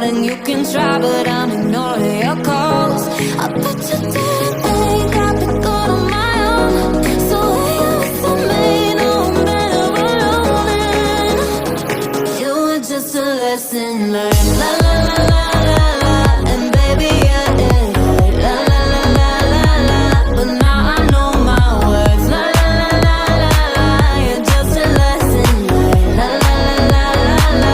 and you can try, but I'm ignoring your calls. I bet you didn't think I'd be good on my own. So here is a main, oh, better alone. You were just a lesson learned. La la la la la la, and baby, yeah, yeah, yeah. La la la la la la, but now I know my words. La la la la la la, you're just a lesson learned. La la la la la la.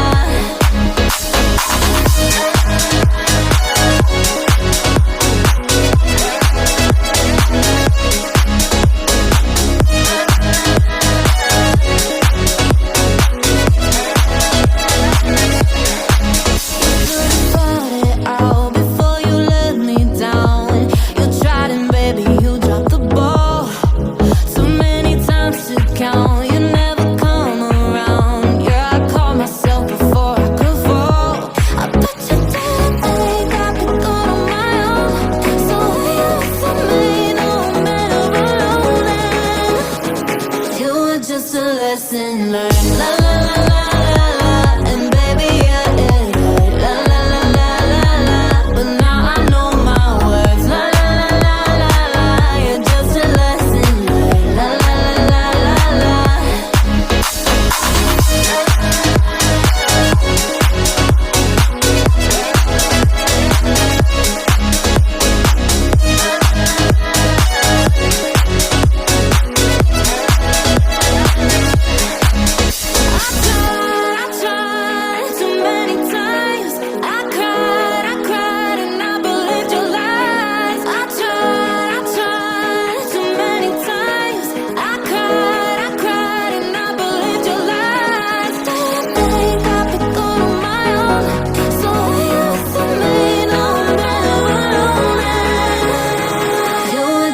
Just a lesson learned. La la la la la la, and baby, yeah, yeah, yeah. La la la la la la, but now I know my words. La la la la la la, you're just a lesson learned. La la la la la la.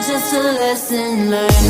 Just a lesson learned.